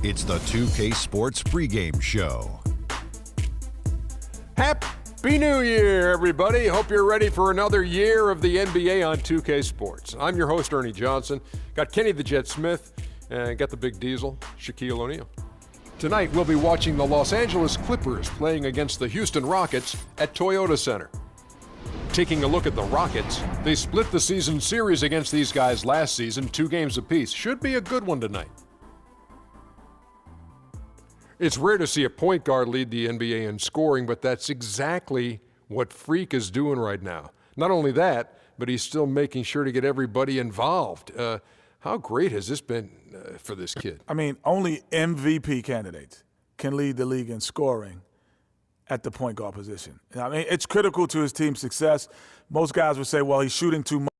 It's the 2K Sports pregame show. Happy New Year, everybody. Hope you're ready for another year of the NBA on 2K Sports. I'm your host, Ernie Johnson. Got Kenny the Jet Smith, and got the big diesel, Shaquille O'Neal. Tonight, we'll be watching the Los Angeles Clippers playing against the Houston Rockets at Toyota Center. Taking a look at the Rockets, they split the season series against these guys last season, 2 games apiece. Should be a good one tonight. It's rare to see a point guard lead the NBA in scoring, but that's exactly what Freak is doing right now. Not only that, but he's still making sure to get everybody involved. How great has this been for this kid? I mean, only MVP candidates can lead the league in scoring at the point guard position. I mean, it's critical to his team's success. Most guys would say, well, he's shooting too much.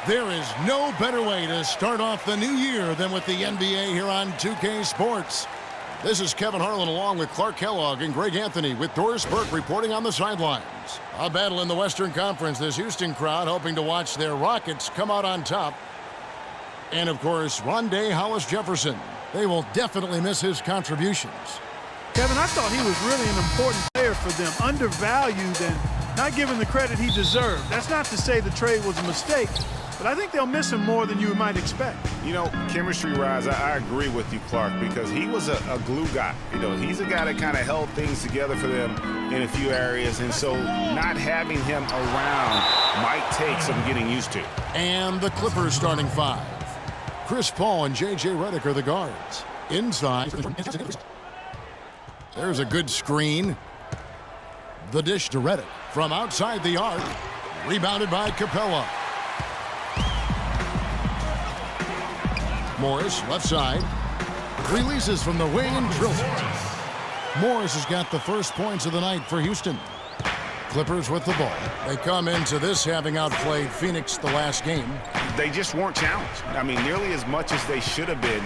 There is no better way to start off the new year than with the NBA here on 2K Sports. This is Kevin Harlan along with Clark Kellogg and Greg Anthony with Doris Burke reporting on the sidelines. A battle in the Western Conference. This Houston crowd hoping to watch their Rockets come out on top. And, of course, Rondé Hollis-Jefferson. They will definitely miss his contributions. Kevin, I thought he was really an important player for them, undervalued and not given the credit he deserved. That's not to say the trade was a mistake, but I think they'll miss him more than you might expect. You know, chemistry-wise, I agree with you, Clark, because he was a glue guy. You know, he's a guy that kind of held things together for them in a few areas, and so not having him around might take some getting used to. And the Clippers starting 5. Chris Paul and J.J. Redick are the guards. Inside. There's a good screen. The dish to Redick from outside the arc. Rebounded by Capella. Morris, left side. Releases from the wing and drills it. Morris has got the first points of the night for Houston. Clippers with the ball. They come into this having outplayed Phoenix the last game. They just weren't challenged. I mean, nearly as much as they should have been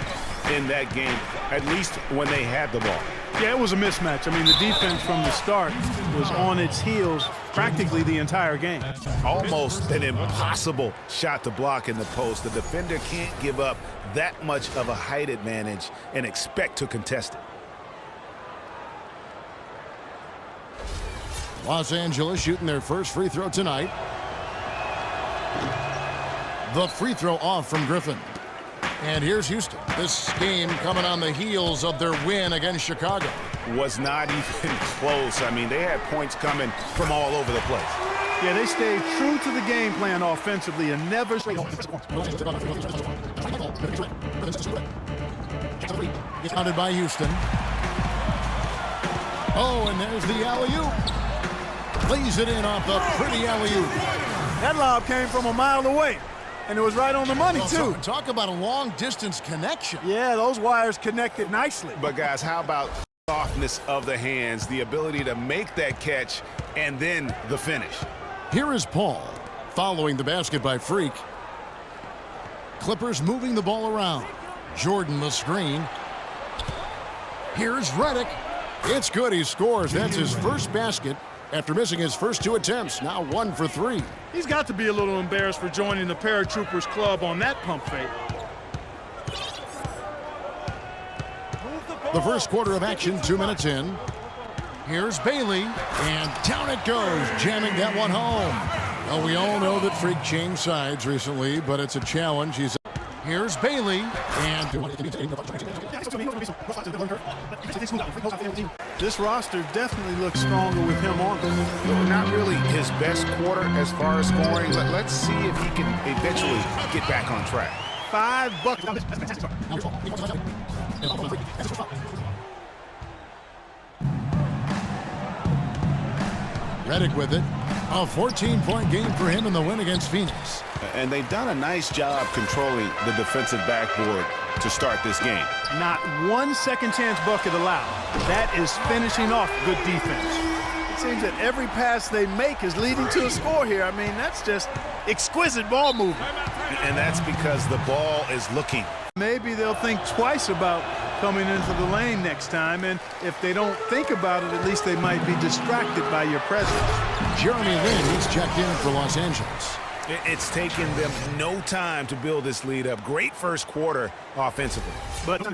in that game, at least when they had the ball. Yeah, it was a mismatch. I mean, the defense from the start was on its heels practically the entire game. Almost an impossible shot to block in the post. The defender can't give up that much of a height advantage and expect to contest it. Los Angeles shooting their first free throw tonight. The free throw off from Griffin. And here's Houston. This game coming on the heels of their win against Chicago. Was not even close. I mean, they had points coming from all over the place. Yeah, they stayed true to the game plan offensively and never... Counted by Houston. Oh, and there's the alley-oop. Lays it in off the pretty alley-oop. That lob came from a mile away. And it was right on the money, too. Talk about a long-distance connection. Yeah, those wires connected nicely. But, guys, how about softness of the hands, the ability to make that catch, and then the finish? Here is Paul following the basket by Freak. Clippers moving the ball around. Jordan the screen. Here's Redick. It's good. He scores. That's his first basket after missing his first 2 attempts. Now 1 for 3. He's got to be a little embarrassed for joining the Paratroopers club on that pump fake. The first quarter of action, 2 minutes in. Here's Bailey, and down it goes, jamming that one home. Well, we all know that Freak changed sides recently, but it's a challenge. Here's Bailey, and This roster definitely looks stronger with him on it. Not really his best quarter as far as scoring, but let's see if he can eventually get back on track. 5 buckets. Redick with it. A 14-point game for him in the win against Phoenix. And they've done a nice job controlling the defensive backboard to start this game. Not one second chance bucket allowed. That is finishing off good defense. It seems that every pass they make is leading to a score here. I mean, that's just exquisite ball movement. And that's because the ball is looking. Maybe they'll think twice about coming into the lane next time, and if they don't think about it, at least they might be distracted by your presence. Jeremy Lin is checked in for Los Angeles. It's taken them no time to build this lead up. Great first quarter offensively. But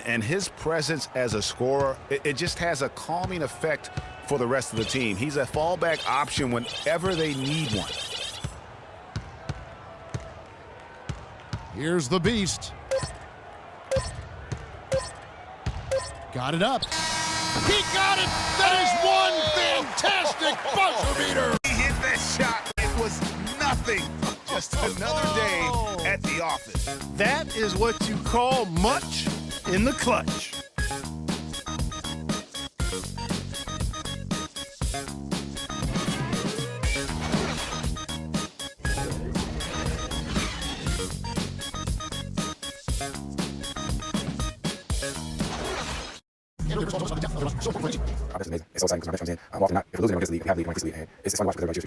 And his presence as a scorer, it just has a calming effect for the rest of the team. He's a fallback option whenever they need one. Here's the beast. Got it up. He got it! That is one fantastic buzzer beater! He hit that shot. It was nothing. Just another day at the office. That is what you call much in the clutch. It's amazing. It's so exciting because my best comes in. I'm often not. If we're losing, we're against the league. We have the league, we're against the league, and it's fun to watch because everybody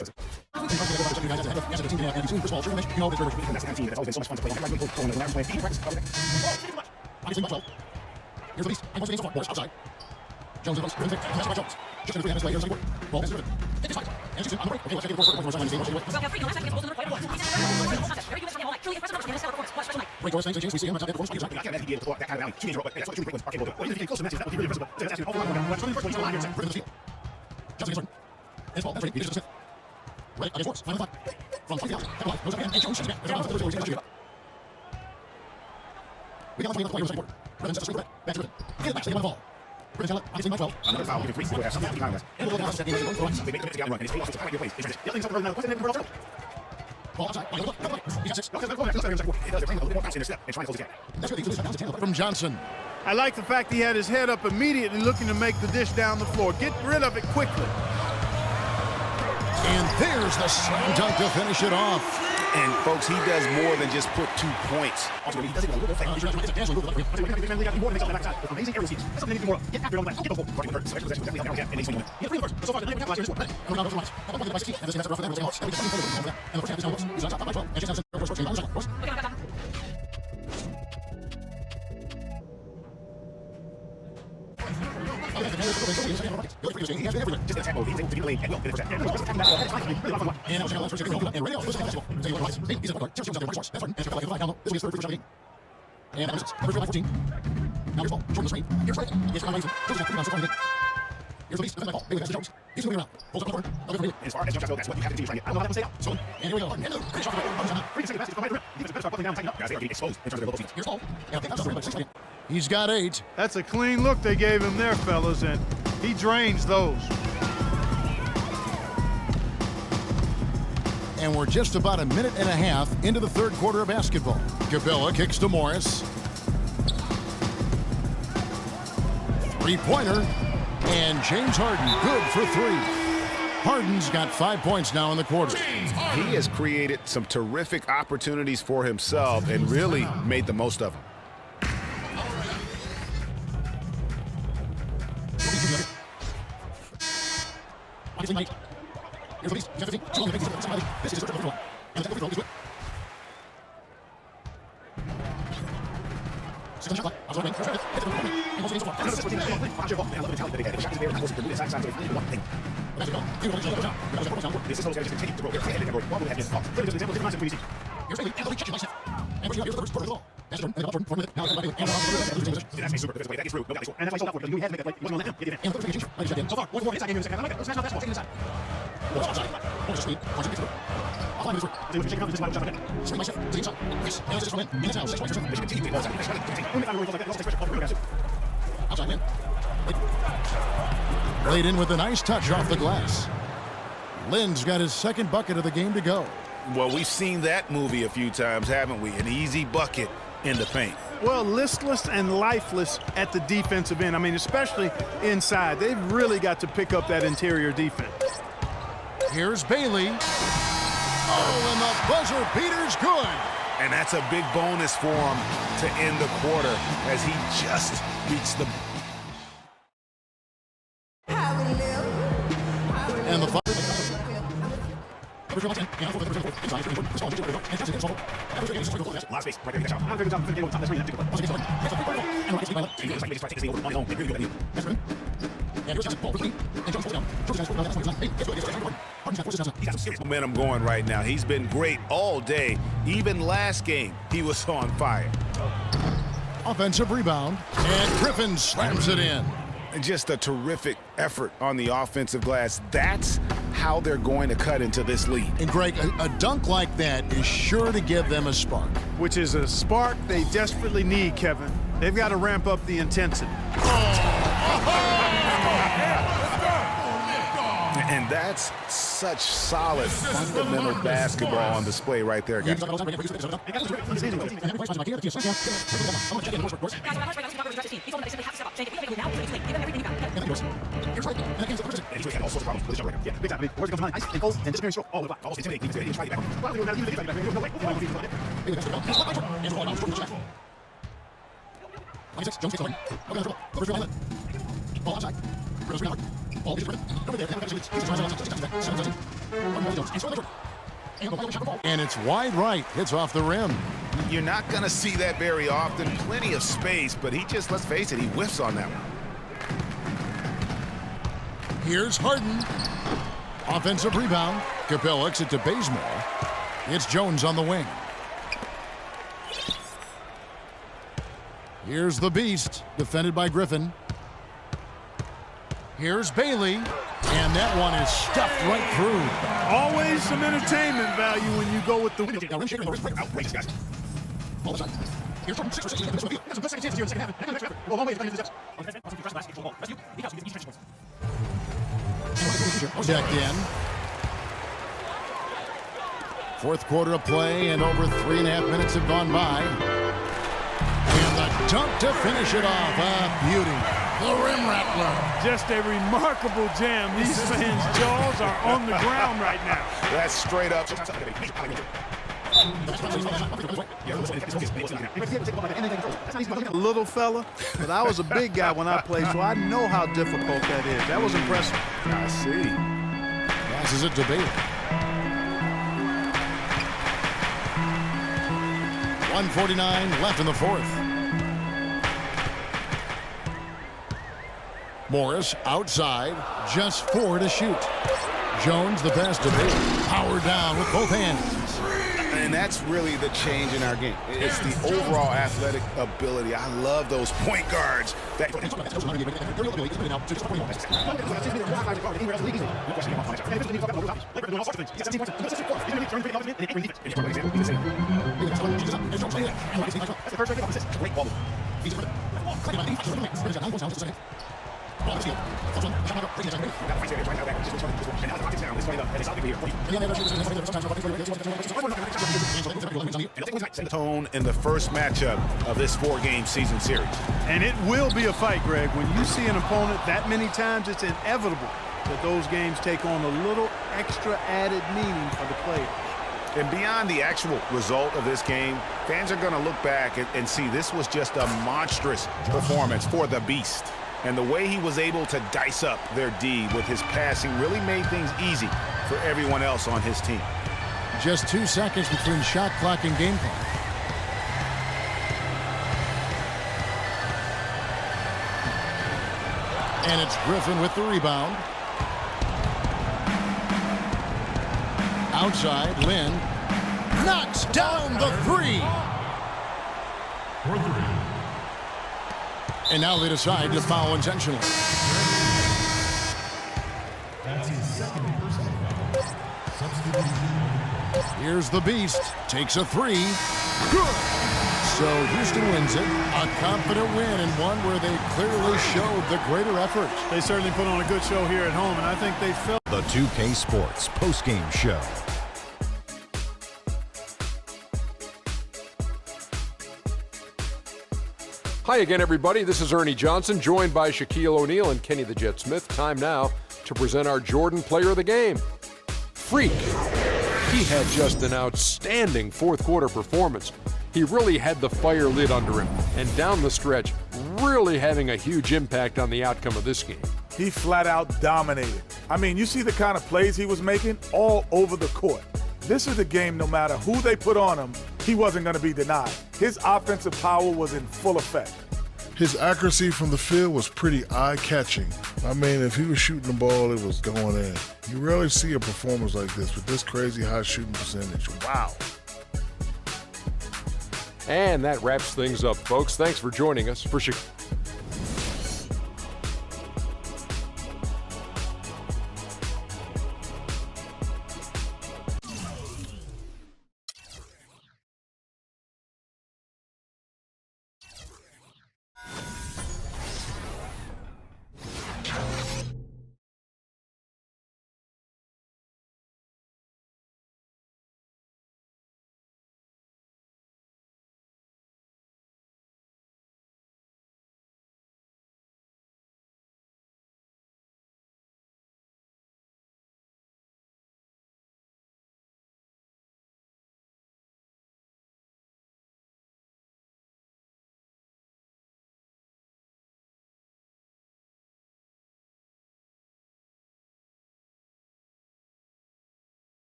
From Johnson. I like the fact he had his head up immediately looking to make the dish down the floor. Get rid of it quickly. And there's the slam dunk to finish it off. And, folks, he does more than just put 2 points. He's got 8. That's a clean look they gave him there, fellas, and he drains those. And we're just about a minute and a half into the third quarter of basketball. Cabela kicks to Morris. Three-pointer. And James Harden good for 3. Harden's got 5 points now in the quarter. He has created some terrific opportunities for himself and really made the most of them. Laid in with a nice touch off the glass. Lynn's got his second bucket of the game to go. Well, we've seen that movie a few times, haven't we? An easy bucket in the paint. Well, listless and lifeless at the defensive end. I mean, especially inside. They've really got to pick up that interior defense. Here's Bailey. Oh, and the buzzer beater's good. And that's a big bonus for him to end the quarter as he just beats the... And the momentum going right now. He's been great all day. Even last game, he was on fire. offensive rebound, and Griffin slams it in. Just a terrific effort on the offensive glass. That's how they're going to cut into this lead. And Greg, a dunk like that is sure to give them a spark. Which is a spark they desperately need, Kevin. They've got to ramp up the intensity. And that's such solid, fundamental basketball on display right there, guys. And it's wide right, hits off the rim. You're not going to see that very often. Plenty of space, but he just, let's face it, he whiffs on that one. Here's Harden. Offensive rebound. Capel exit to Bazemore. It's Jones on the wing. Here's the Beast, defended by Griffin. Here's Bailey, and that one is stuffed right through. Always some entertainment value when you go with the... Checked in. Fourth quarter of play, and over 3.5 minutes have gone by. And the dunk to finish it off. A beauty. The rim rattler. Just a remarkable jam. These fans' jaws are on the ground right now. That's straight up. Little fella, but I was a big guy when I played, so I know how difficult that is. That was impressive. I see. Passes it to Bailey. 1:49 left in the fourth. Morris outside, just 4 to shoot. Jones the pass to Bailey. Powered down with both hands. And that's really the change in our game. It's the overall athletic ability. I love those point guards. Tone in the first matchup of this 4-game season series. And it will be a fight, Greg. When you see an opponent that many times, it's inevitable that those games take on a little extra added meaning for the players. And beyond the actual result of this game, fans are going to look back and see this was just a monstrous performance for the Beast. And the way he was able to dice up their D with his passing really made things easy for everyone else on his team. Just 2 seconds between shot clock and game clock. And it's Griffin with the rebound. Outside, Lynn knocks down the three. And now they decide to foul intentionally. That's his second personal foul. Substituting. Here's the Beast. Takes a three. Good. So Houston wins it. A confident win and one where they clearly showed the greater effort. They certainly put on a good show here at home, and I think they felt The 2K Sports postgame show. Hi again, everybody. This is Ernie Johnson, joined by Shaquille O'Neal and Kenny the Jet Smith. Time now to present our Jordan Player of the Game. Freak. He had just an outstanding fourth quarter performance. He really had the fire lit under him, and down the stretch, really having a huge impact on the outcome of this game. He flat out dominated. I mean, you see the kind of plays he was making all over the court. This is a game, no matter who they put on him, he wasn't going to be denied. His offensive power was in full effect. His accuracy from the field was pretty eye-catching. I mean, if he was shooting the ball, it was going in. You rarely see a performance like this with this crazy high shooting percentage. Wow. And that wraps things up, folks. Thanks for joining us. For Shaquille